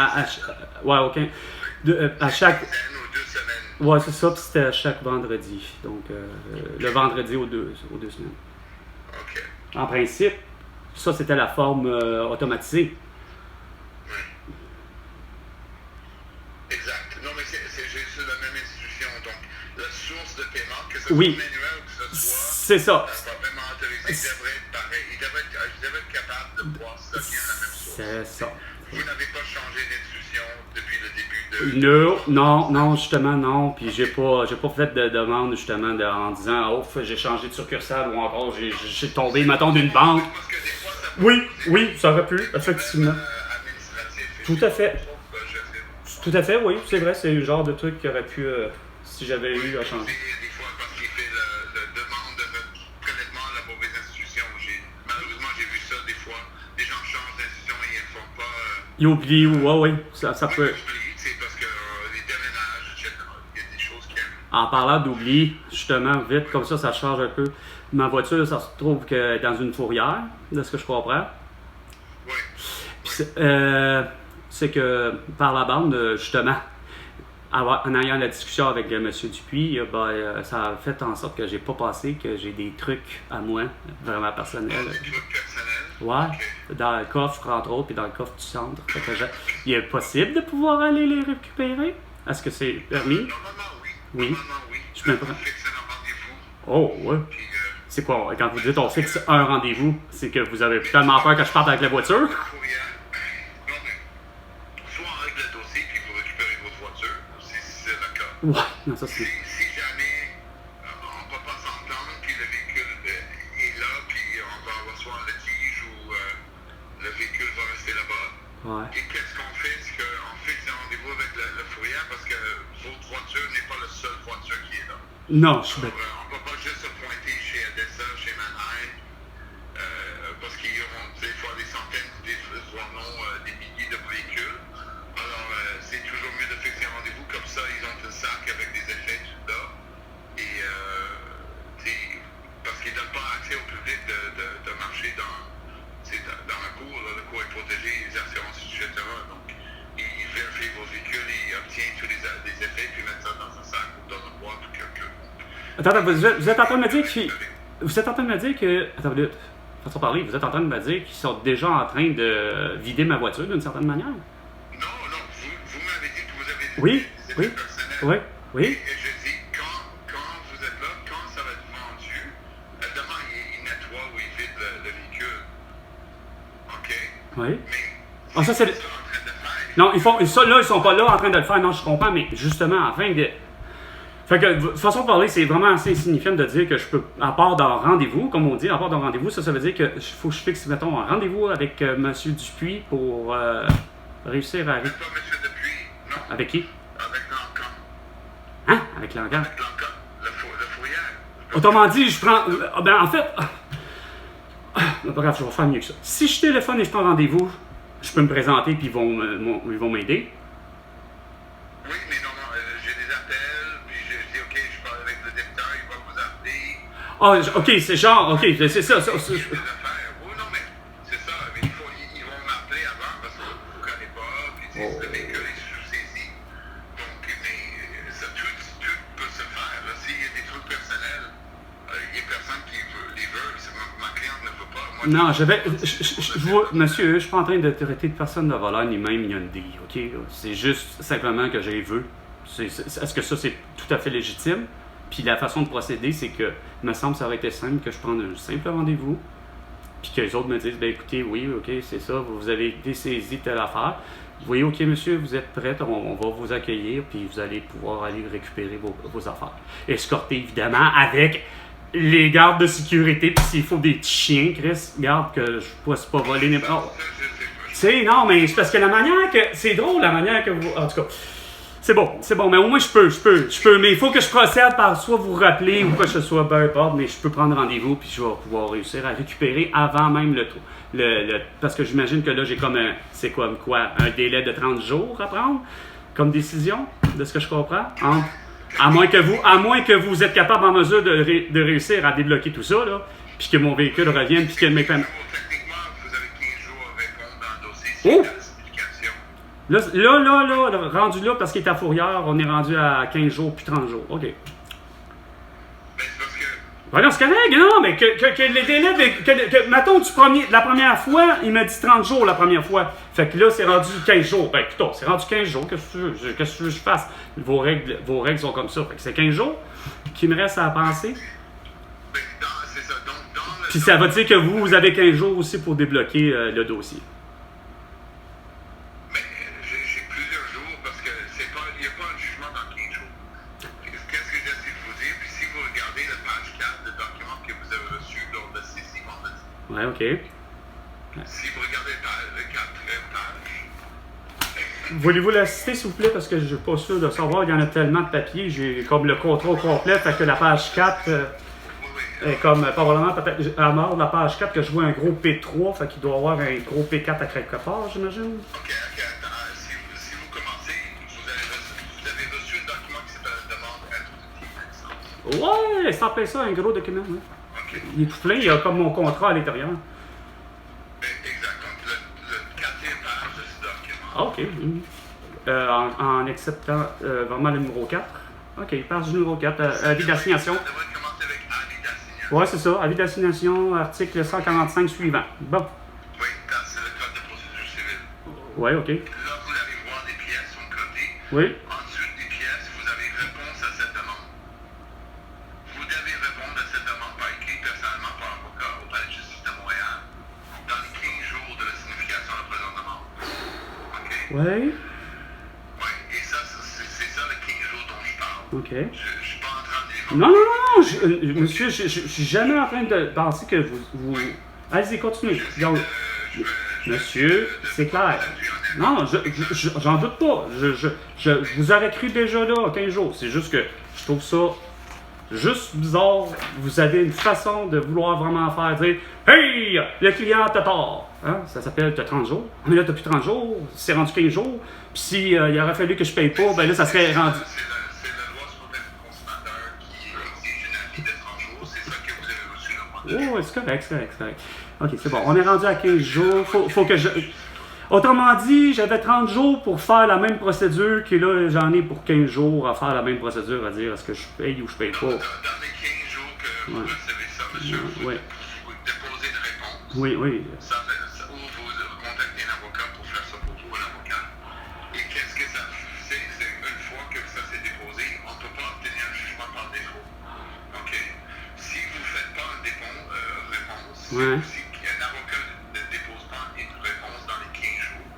ouais, OK. À chaque... Une ou 2 semaines. Ouais, c'est ça, puis c'était à chaque vendredi. Donc, le vendredi aux deux semaines. OK. En principe, ça, c'était la forme automatisée. Oui. Exact. Non, mais c'est juste la même institution. Donc, la source de paiement, que ce soit manuel ou que ce soit... C'est ça. Pas vraiment autorisé, il devrait être pareil. Il devrait être capable voir ça vient de la même source. C'est ça. Vous n'avez pas changé d'institution depuis le début de... Non, justement, non. Puis j'ai pas fait de demande, justement, en disant, oh, j'ai changé de succursale ou encore j'ai tombé, mettons, d'une banque. Parce que des fois, ça peut Oui, ça aurait pu, effectivement. administratif. Tout à fait. Je sais. Tout à fait, oui, c'est vrai, c'est le genre de truc qui aurait pu, si j'avais eu à changer. Des fois, parce qu'il fait la demande de prélèvement à la mauvaise institution. Malheureusement, j'ai vu ça des fois. Les gens changent d'institution et ils ne font pas... Il oublie, oui, ça peut... C'est parce que les déménages, etc. Il y a des choses qui... En parlant d'oubli, justement, vite, comme ça change un peu. Ma voiture, ça se trouve que dans une fourrière, de ce que je comprends. Oui. Puis c'est que par la bande, justement, en ayant la discussion avec M. Dupuis, ça a fait en sorte que j'ai pas passé, que j'ai des trucs à moi, vraiment personnels. Des trucs personnels. Ouais, Ok. dans le coffre, entre autres, puis dans le coffre du centre. Fait que il est possible de pouvoir aller les récupérer? Est-ce que c'est permis? Normalement, oui. Oui. Normalement, oui. Je me On prends. fixe un rendez-vous. Oh, ouais. Puis, C'est quoi? Quand vous dites on fixe un rendez-vous, c'est que vous avez tellement peur que je parte avec la voiture? le courriel. Non, mais soit on règle le dossier puis vous récupérez votre voiture, si c'est le cas. Ouais, non, ça c'est... Si jamais on ne peut pas s'entendre, puis le véhicule est là, puis on va avoir soit un litige ou le véhicule va rester là-bas. Ouais. Et qu'est-ce qu'on fait? C'est qu'on fixe un rendez-vous avec le fourrière parce que votre voiture n'est pas la seule voiture qui est là. Non, je suis Alors, bête. on ne peut pas juste se pointer chez Odessa, chez Mannheim, parce qu'ils auront des fois des centaines, voire non, des milliers de véhicules. Alors, c'est toujours mieux de fixer un rendez-vous comme ça, ils ont un sac avec des effets tout là. Et parce qu'ils ne donnent pas accès au public de marcher dans la cour. Là, le cours est protégé, les assurances, etc. Donc, ils vérifient vos véhicules, ils obtiennent tous les effets, puis mettent ça dans un sac ou dans une boîte ou quelque chose. Attends, vous êtes en train de me dire que... Vous êtes en train de me dire que... Attends, une minute. Façon de parler, vous êtes en train de me dire qu'ils sont déjà en train de vider ma voiture d'une certaine manière? Non, vous m'avez dit que vous avez Oui, des oui, effets personnels. oui. Et je dis, quand vous êtes là, quand ça va être vendu, demain, il nettoie ou il vide le véhicule. OK? Oui. Mais Ah, ça, c'est... en train de faire. Non, ça, là, ils sont pas là en train de le faire. Non, je comprends, mais justement, afin de... Fait que, de façon de parler, c'est vraiment assez insignifiant de dire que je peux, à part d'un rendez-vous, comme on dit, à part d'un rendez-vous, ça veut dire que faut que je fixe, mettons, un rendez-vous avec M. Dupuis pour réussir à... Pas monsieur Dupuis, non, Avec qui? avec l'encan. Hein? Avec l'encan. Avec l'encan, le fourrière. Autrement dit, je prends... en fait... Bref, je vais faire mieux que ça. Si je téléphone et je prends rendez-vous, je peux me présenter puis ils vont m'aider. Oui, mais non, j'ai des appels, puis je dis, OK, je parle avec le directeur, il va vous appeler. Ah, OK, c'est genre... OK, c'est ça. Des affaires. Oui, non, mais c'est ça. Mais ils vont m'appeler avant parce que vous ne connaissez pas, puis le véhicule est sous-saisi. Donc, mais ça, tout peut se faire. Là, s'il y a des trucs personnels, il n'y a personne qui les veut. Ma cliente ne veut pas. Moi, Non, monsieur, je suis pas en train de traiter de personne de voleur, ni même Hyundai, OK? C'est juste simplement que j'ai vu. Est-ce que ça, c'est tout à fait légitime? Puis la façon de procéder, c'est que, il me semble que ça aurait été simple que je prenne un simple rendez-vous, puis que les autres me disent, ben écoutez, oui, OK, c'est ça, vous avez dessaisi telle affaire. Oui, OK, monsieur, vous êtes prêt, on va vous accueillir, puis vous allez pouvoir aller récupérer vos affaires. Escorté, évidemment, avec les gardes de sécurité, puis s'il faut des petits chiens, Chris, garde que je ne puisse pas voler n'importe. Tu sais, non, mais c'est parce que la manière que... C'est drôle, la manière que vous... En tout cas, c'est bon, mais au moins je peux, mais il faut que je procède par soit vous rappeler ou quoi que ce soit, peu importe, mais je peux prendre rendez-vous, puis je vais pouvoir réussir à récupérer avant même parce que j'imagine que là, j'ai comme un délai de 30 jours à prendre comme décision, de ce que je comprends, à moins que vous êtes capable en mesure de réussir à débloquer tout ça, là, puis que mon véhicule revienne, puis que mes paiements... Techniquement, vous avez 15 jours à répondre dans le dossier Oh! sur l'explication. Là, rendu là, parce qu'il est à Fourrière, on est rendu à 15 jours puis 30 jours. OK. Mais c'est parce que... Voilà, c'est correct, non, mais que les délais, mettons, la première fois, il m'a dit 30 jours la première fois. Fait que là, c'est rendu 15 jours. Ben, putain, c'est rendu 15 jours. Qu'est-ce que tu veux que je fasse? Vos règles sont comme ça. Fait que c'est 15 jours qui me reste à penser. C'est ça. Donc, dans le Puis ça veut dire que vous avez 15 jours aussi pour débloquer le dossier. Mais j'ai plusieurs jours parce que il n'y a pas un jugement dans 15 jours. Qu'est-ce que j'essaie de vous dire? Puis si vous regardez la page 4, le document que vous avez reçu lors de CC vendredi. Ouais, OK. Si vous regardez le 4e page. Voulez-vous la citer, s'il vous plaît? Parce que je ne suis pas sûr de savoir. Il y en a tellement de papiers. J'ai comme le contrat au complet. Fait que la page 4 est comme probablement peut-être à mort de la page 4 que je vois un gros P3. Fait qu'il doit y avoir un gros P4 à quelque part, j'imagine. OK, attends. Si vous commencez, vous avez reçu un document qui s'appelle la demande à Ouais, ça appelle ça un gros document. Ouais. OK. Il est tout plein. Il y a comme mon contrat à l'intérieur. Exactement. Le 4e page de ce document. Ah, OK. En acceptant vraiment le numéro 4. OK, page numéro 4. Avis d'assignation. Ça devrait commencer avec avis d'assignation. Ouais, c'est ça. Avis d'assignation, article 145 suivant. Bon. Oui, c'est le code de procédure civile. Ouais, OK. Là, vous allez voir des pièces sont codées. Oui. Ensuite des pièces, vous avez réponse à cette demande. Vous devez répondre à cette demande par écrit personnellement par avocat au Palais de justice de Montréal dans les 15 jours de la signification de la présente demande. OK? Ouais. Oui, et ça, c'est ça le 15 jours dont je parle. OK. Je ne suis pas en train de les Non, non, non, non. Monsieur, je suis jamais en train de penser que vous... Allez-y, continuez. Donc, monsieur, c'est clair. Non, j'en doute pas. Je vous aurais cru déjà là, 15 jours. C'est juste que je trouve ça juste bizarre. Vous avez une façon de vouloir vraiment faire dire « Hey, le client t'a tort! Hein? » Ça s'appelle « T'as 30 jours. » Mais là, t'as plus 30 jours. C'est rendu 15 jours. Puis si il aurait fallu que je paye pas, ben là, ça serait rendu... C'est la loi sur le consommateur qui exige une avis de 30 jours. C'est ça que vous avez reçu le mois de Oh, c'est correct. OK, c'est bon. On est rendu à 15 jours. Faut que je... Autrement dit, j'avais 30 jours pour faire la même procédure, que là, j'en ai pour 15 jours à faire la même procédure, à dire est-ce que je paye ou je paye pas. Dans les 15 jours que vous recevez ça, monsieur, vous déposez une réponse. Oui. Ou vous contactez un avocat pour faire ça pour vous, un avocat. Et qu'est-ce que ça fait? C'est une fois que ça s'est déposé, on ne peut pas obtenir un jugement par défaut. OK? Si vous ne faites pas une réponse, si un avocat ne dépose pas une réponse dans les 15 jours,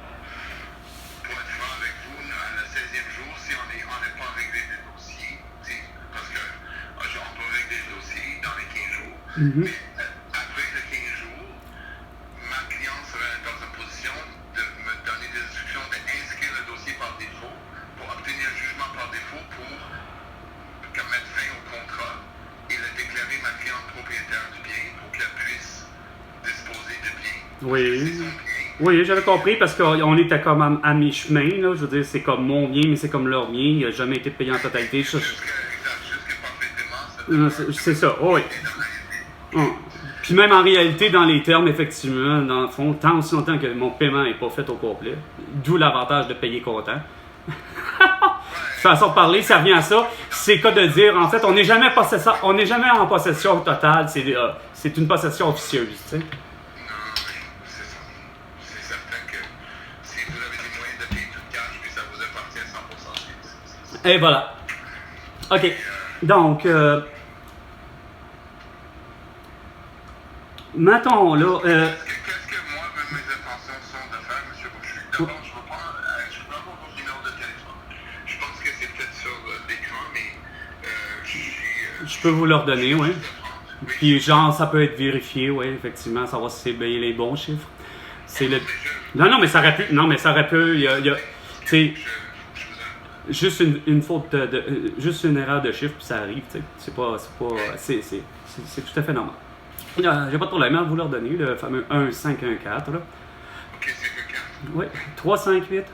pour être franc avec vous, le 16e jour, si on n'est pas réglé des dossiers, parce qu'on peut régler le dossier dans les 15 jours, mais après les 15 jours, ma cliente serait dans une position de me donner des instructions d'inscrire le dossier par défaut pour obtenir un jugement par défaut pour mettre fin au contrat et le déclarer ma cliente propriétaire du bien pour qu'elle puisse disposer de bien. Oui, j'avais compris parce qu'on était comme à mi-chemin. Là. Je veux dire, c'est comme mon bien, mais c'est comme leur bien. Il n'a jamais été payé en totalité. Jusque parfaitement, c'est ça, oui. Puis même en réalité, dans les termes, effectivement, dans le fond, tant aussi longtemps que mon paiement n'est pas fait au complet, d'où l'avantage de payer comptant. Façon de parler, ça revient à ça. C'est cas de dire, en fait, on n'est jamais en possession totale. C'est une possession officieuse, tu sais. C'est certain que si vous avez des moyens de payer tout cash, puis ça vous appartient à 100%. Et voilà. OK. Donc, mettons là. Qu'est-ce que moi, mes intentions sont de faire, M. Boucher? D'abord, je peux pas avoir votre numéro de téléphone. Je pense que c'est peut-être sur l'écran, mais je peux vous le redonner, oui. Puis, genre, ça peut être vérifié, oui, effectivement, savoir si c'est bien les bons chiffres. C'est le. Non, mais ça aurait pu. Non, mais ça aurait pu. Il y a tu sais, juste une faute juste une erreur de chiffre, puis ça arrive, tu sais. C'est tout à fait normal. J'ai pas de problème à vous leur donner, le fameux 1514, là. OK, c'est que 4. Oui, 358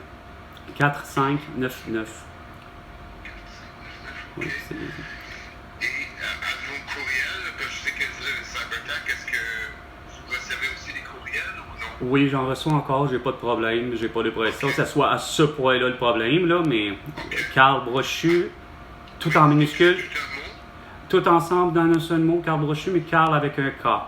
4599. Oui, c'est bien. Et à vos courriels, je sais que vous avez Cybertech, est-ce que vous recevez aussi des courriels ou non? Oui, j'en reçois encore, j'ai pas de problème, j'ai pas de pression, que ce soit à ce point-là le problème, là, mais Carl Brochu, tout en minuscule, Juste un mot? tout ensemble dans un seul mot, Carl Brochu, mais Carl avec un K. Oh,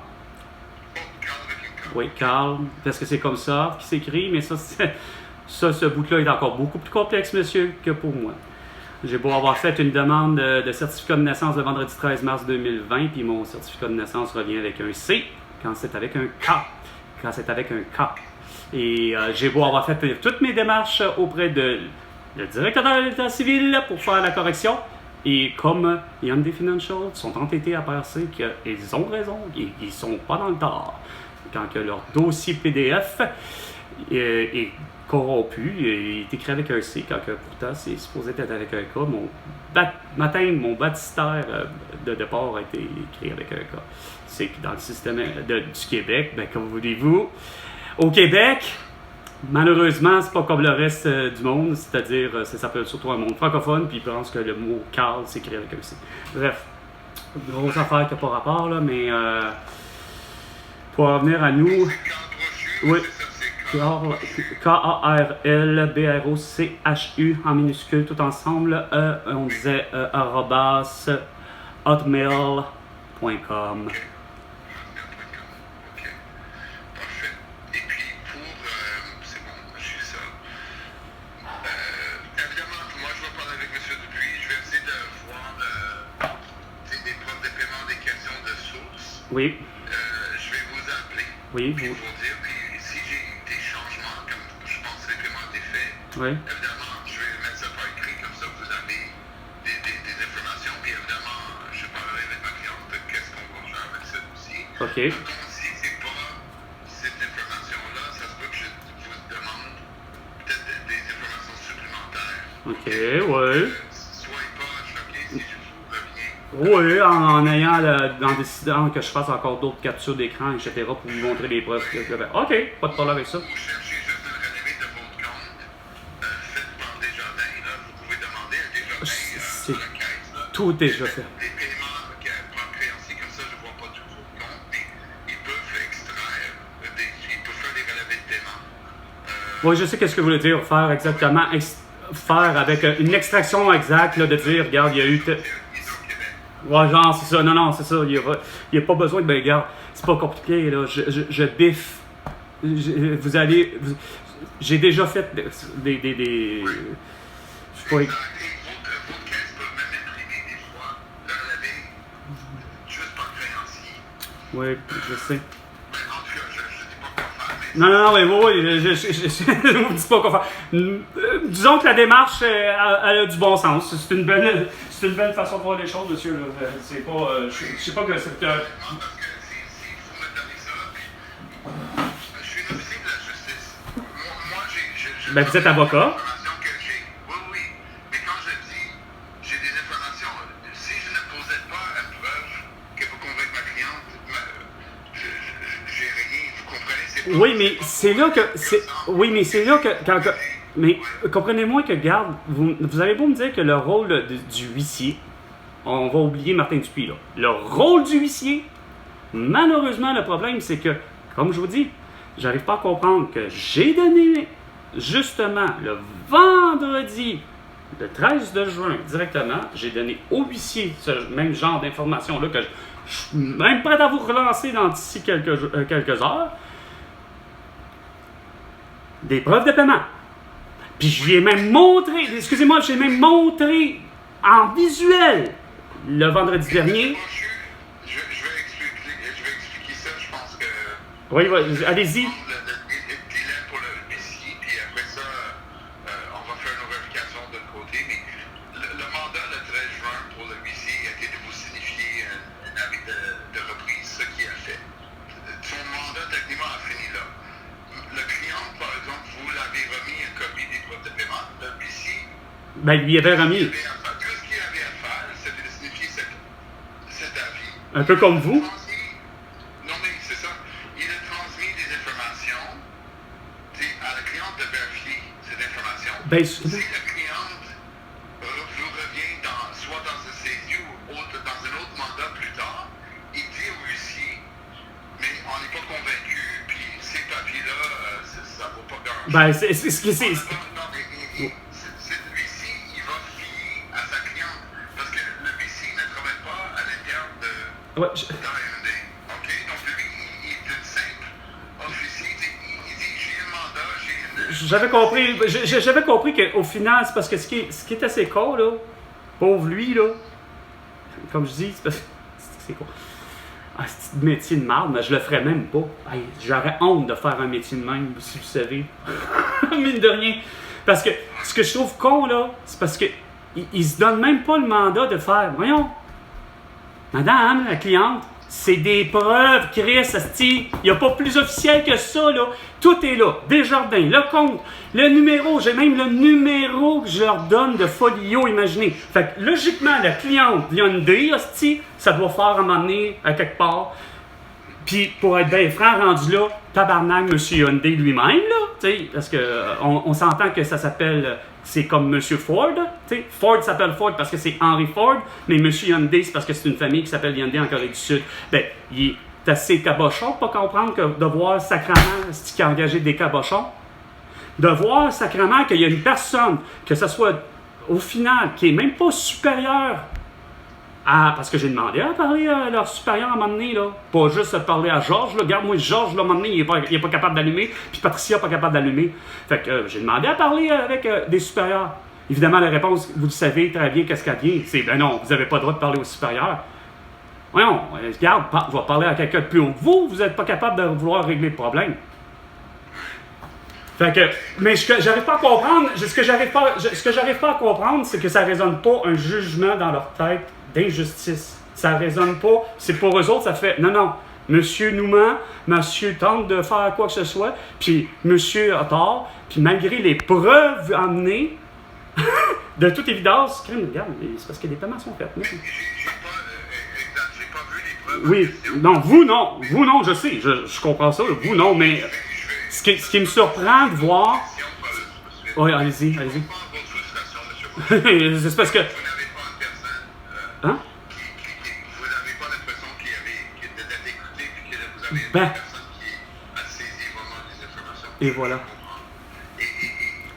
Carl avec un K. Oui, Carl, parce que c'est comme ça qui s'écrit, mais ce bout-là est encore beaucoup plus complexe, monsieur, que pour moi. J'ai beau avoir fait une demande de certificat de naissance le vendredi 13 mars 2020, puis mon certificat de naissance revient avec un C. quand c'est avec un K. Quand c'est avec un K. Et j'ai beau avoir fait toutes mes démarches auprès de le directeur de l'État civil pour faire la correction. Et comme Hyundai Financial sont entêtés à penser qu'ils ont raison, ils ne sont pas dans le tort. Quand que leur dossier PDF est corrompu, il est écrit avec un C, quand que pourtant c'est supposé être avec un K. Mon baptistère de départ a été écrit avec un K. C'est que dans le système du Québec, ben, comme voulez-vous, au Québec, malheureusement, c'est pas comme le reste du monde, c'est-à-dire, ça s'appelle surtout un monde francophone, puis ils pensent que le mot Carl s'écrit avec un C. Bref, grosse affaire qui n'a pas rapport, là, mais pour revenir à nous. Oui. Karlbrochu en minuscule tout ensemble. On disait arrobas hotmail.com. Oui. Je vais vous appeler. Oui. Puis vous dire, puis si j'ai des changements, comme je pense que les paiements ont été faits, oui. Évidemment, je vais mettre ça par écrit, comme ça vous avez des informations. Puis évidemment, je parlerai avec ma cliente de qu'est-ce qu'on va faire avec ça aussi. OK. Par contre, si c'est pas cette information-là, ça se peut que je vous demande peut-être des informations supplémentaires. OK, oui. Soyez pas choqués si je vous reviens. Oui, en décidant que je fasse encore d'autres captures d'écran, etc., pour vous montrer les preuves. OK, pas de problème avec ça. Vous cherchez juste une relevé de votre compte, faite par Desjardins, là, vous pouvez demander à Desjardins sur la caisse. Là, tout déjà fait. Des paiements par créancier, comme ça, je ne vois pas tout votre compte, mais ils peuvent extraire, ils peuvent faire des relevés de paiement. Oui, je sais qu'est-ce que vous voulez dire, faire exactement, faire avec une extraction exacte, là, de dire, regarde, il y a eu... Ouais, genre, c'est ça. Non, c'est ça. Il n'y a pas besoin de... Ben, regarde, c'est pas compliqué, là. Je biffe. Vous allez... J'ai déjà fait des... Je sais pas... Votre caisse peut même imprimer des fois, le relevé, juste par créancier. Oui, je sais. En tout cas, je ne dis pas quoi faire, mais... Non, mais oui, je vous dis pas quoi faire. Disons que la démarche, elle a du bon sens. C'est une belle façon de voir les choses, monsieur. C'est pas... je sais pas que c'est... Parce que si vous me donnez ça, puis je suis un officier de la justice. Moi, j'ai... Ben, vous êtes avocat. Oui, mais quand je dis j'ai des informations, si je ne posais pas une preuve que vous convaincre ma cliente, j'ai rien, vous comprenez? C'est pas, Oui, mais c'est là que... Oui, mais c'est là que... Mais comprenez-moi que, garde, vous avez beau me dire que le rôle du huissier, on va oublier Martin Dupuis, là. Le rôle du huissier, malheureusement, le problème, c'est que, comme je vous dis, j'arrive pas à comprendre que j'ai donné, justement, le vendredi, le 13 de juin, directement, j'ai donné au huissier ce même genre d'informations-là que je suis même prêt à vous relancer d'ici quelques heures. Des preuves de paiement. Puis je lui ai même montré, excusez-moi, j'ai même montré en visuel le vendredi dernier. Je vais expliquer ça, je pense que... Oui, allez-y. Le délai pour le huissier, puis après ça, on va faire une vérification de l'autre côté, mais le mandat le 13 juin pour le huissier a été de vous signifier un avis de reprise, ce qu'il a fait. Son mandat, techniquement, a fini là. Le client, par exemple, vous l'avez remis une copie des preuves de paiement. Le huissier... Ben, il lui avait remis. Tout ce qu'il avait à faire, c'était de signifier cet avis. Un peu comme vous. Non, mais c'est ça. Il a transmis des informations à la cliente de vérifier ces informations. Ben, si la cliente vous revient soit dans ce saisie ou dans un autre mandat plus tard, il dit au huissier, mais on n'est pas convaincu, puis ces papiers-là, ça ne vaut pas grand-chose. Ben, c'est ce que c'est. Non, mais l'huissier, il va fier à sa cliente, parce que le huissier ne travaille pas à l'intérieur de... Ouais, d'AMD. OK? Donc, lui, il est une simple officier. Il dit, j'ai un mandat, j'ai une... J'avais compris qu'au final, c'est parce que ce qui est assez con, là, pauvre lui, là, comme je dis, c'est parce que c'est con. Ah, c'est un métier de marde, mais je le ferais même pas. Hey, j'aurais honte de faire un métier de même, si vous savez. Mine de rien. Parce que ce que je trouve con, là, c'est parce que ils se donnent même pas le mandat de faire. Voyons, madame, la cliente, c'est des preuves, Chris, asti. Il n'y a pas plus officiel que ça, là. Tout est là. Desjardins, le compte, le numéro. J'ai même le numéro que je leur donne de Folio, imaginez. Fait que, logiquement, la cliente Hyundai, asti, ça doit faire à un moment donné, à quelque part. Puis, pour être bien franc, rendu là, tabarnak, M. Hyundai lui-même, là, tu sais, parce que on s'entend que ça s'appelle, c'est comme M. Ford, tu sais. Ford s'appelle Ford parce que c'est Henry Ford, mais M. Hyundai, c'est parce que c'est une famille qui s'appelle Hyundai en Corée du Sud. Ben, il est assez cabochon pour pas comprendre que de voir sacrément, c'est qui a engagé des cabochons, de voir sacrément qu'il y a une personne, que ce soit au final, qui est même pas supérieure. Ah, parce que j'ai demandé à parler à leur supérieur à un moment donné, là. Pas juste parler à Georges, là. Regarde-moi, Georges, là, à un moment donné, il est pas capable d'allumer, puis Patricia pas capable d'allumer. Fait que j'ai demandé à parler avec des supérieurs. Évidemment, la réponse, vous le savez très bien, qu'est-ce qu'elle vient? C'est, ben non, vous n'avez pas le droit de parler aux supérieurs. Voyons, regarde, je vais parler à quelqu'un de plus haut que vous, vous n'êtes pas capable de vouloir régler le problème. Fait que, mais ce que j'arrive pas à comprendre, ce que j'arrive pas à comprendre, c'est que ça ne résonne pas un jugement dans leur tête d'injustice. Ça ne résonne pas. C'est pour eux autres, ça fait non, monsieur nous ment, monsieur tente de faire quoi que ce soit, puis monsieur a tort, puis malgré les preuves amenées, de toute évidence, regarde, c'est parce que les paiements sont faits. J'ai pas vu les preuves. Oui, non, vous non, je sais, je comprends ça, vous non, mais ce qui me surprend de voir. Oui, allez-y. C'est parce que. Hein? Vous n'avez pas l'impression qu'il était d'être écouté puis que vous avez une Ben. personne qui a saisi vraiment les informations. Et voilà. Et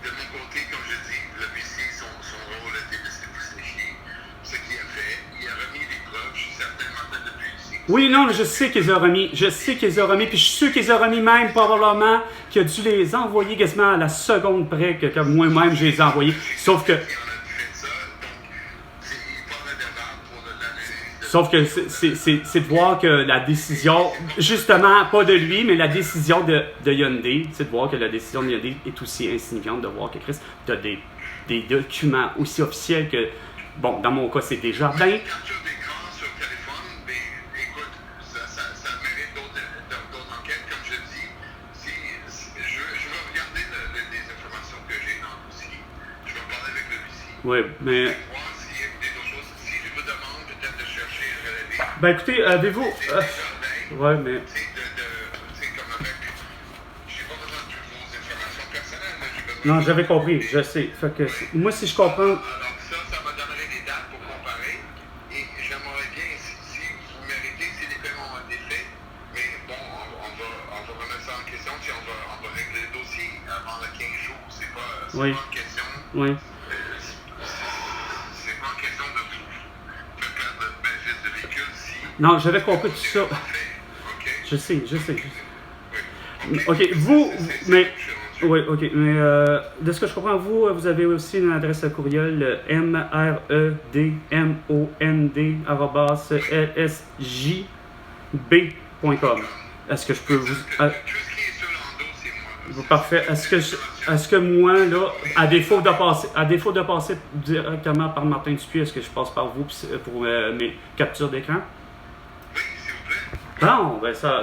de mon côté, comme je dis, le BC, son rôle était de signifier ce qu'il a fait. Il a remis les preuves, je suis certainement depuis ici. Oui, non, je sais qu'ils ont remis. Puis je suis sûr qu'ils ont remis même, probablement, qu'il a dû les envoyer quasiment à la seconde près que moi-même je les ai envoyés. Sauf que. Sauf que c'est de voir que la décision, justement, pas de lui, mais la décision de Hyundai, c'est de voir que la décision de Hyundai est aussi insignifiante, de voir que Chris, tu as des documents aussi officiels que, bon, dans mon cas, c'est Desjardins. Capture d'écran sur le téléphone, mais écoute, ça mérite d'autres enquêtes. Comme je dis, je vais regarder les informations que j'ai dans le dossier. Je vais parler avec le dossier. Oui, mais. Ben écoutez, avez-vous. Ouais, mais. Non, j'avais compris, je sais. Fait que moi, si je comprends. Alors, ça me donnerait des dates pour comparer. Et j'aimerais bien, si vous méritez, si les paiements ont été faits, mais bon, on va remettre ça en question, puis on va régler le dossier avant le 15 jours. C'est pas une question. Oui. Non, j'avais compris tout ça. Je sais. OK, vous, mais. Oui, OK, mais de ce que je comprends, vous avez aussi une adresse courriel mredmond@lsjb.com. Est-ce que je peux vous. Parfait. Est-ce que moi, là, à défaut de passer directement par Martin Dupuis, est-ce que je passe par vous pour mes captures d'écran? Bon, ben ça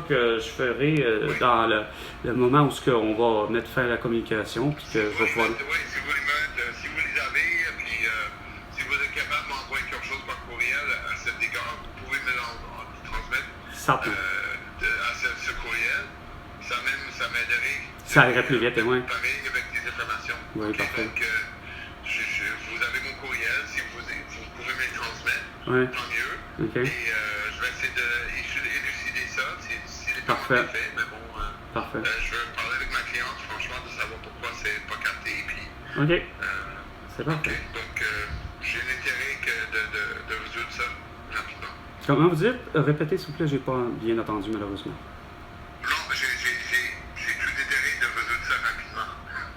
que je ferai dans le moment où on va mettre fin à la communication, puis que je vais pouvoir. Oui, si vous les avez, puis si vous êtes capable de m'envoyer quelque chose par courriel à cet égard, vous pouvez me le transmettre à ce courriel. Ça m'aiderait. Ça irait plus vite, et moins. Pareil avec des informations. Oui, parfait. Donc, vous avez mon courriel, si vous pouvez me le transmettre, tant mieux. Okay. Et je vais essayer d'élucider ça, si les parfait. Est fait, mais bon, parfait. Je vais parler avec ma cliente, franchement, de savoir pourquoi c'est pas capté, puis... OK. C'est parfait. Okay. Donc, j'ai l'intérêt de résoudre ça rapidement. Comment vous dites? Répétez, s'il vous plaît, j'ai pas bien entendu, malheureusement. Non, j'ai tout intérêt de résoudre ça rapidement.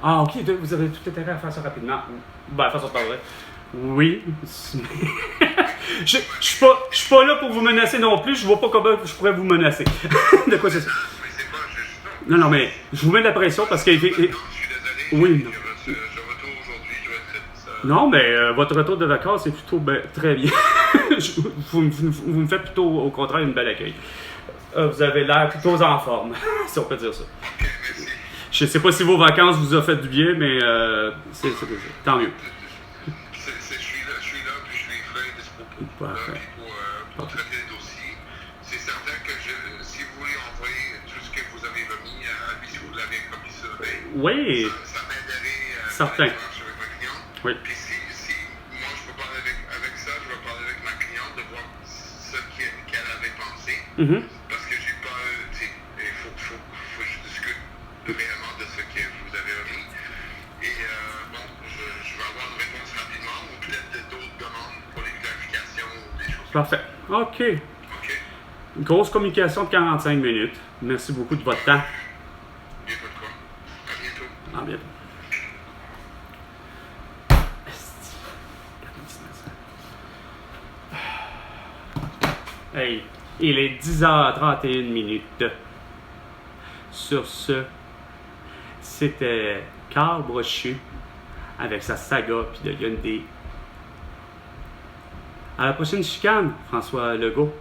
Ah, OK, vous avez tout intérêt à faire ça rapidement. Ben, façon de parler. Oui. Je suis pas là pour vous menacer non plus. Je vois pas comment je pourrais vous menacer. De quoi c'est ça? Mais c'est pas juste ça. Non, mais je vous mets de la pression parce que... Je suis désolé. Oui, non. Je retourne aujourd'hui, je vais être ça. Non, mais votre retour de vacances est plutôt très bien. Vous me faites plutôt, au contraire, une belle accueil. Vous avez l'air plutôt en forme, si on peut dire ça. Ok, merci. Je sais pas si vos vacances vous ont fait du bien, mais tant mieux. Je suis là, puis je suis frais dispo Parfait. pour traiter le dossier. C'est certain que si vous voulez envoyer tout ce que vous avez remis à lui, si vous l'avez commis sur le mail, Oui, ça m'aiderait certain. avec ma cliente. Oui. Puis si moi je peux parler avec ça, je vais parler avec ma cliente de voir ce qu'elle avait pensé. Mhm. Parce que j'ai pas. Il faut que je discute réellement de ce que vous avez remis. Et bon, je vais avoir une réponse rapidement ou peut-être d'autres demandes pour les clarifications ou des choses. Parfait. OK. OK? Une grosse communication de 45 minutes. Merci beaucoup de votre temps. Il n'y a pas de quoi. À bientôt. À bientôt. Hey, il est 10h31 minutes. Sur ce, c'était Carl Brochu avec sa saga puis de Hyundai. À la prochaine chicane, François Legault.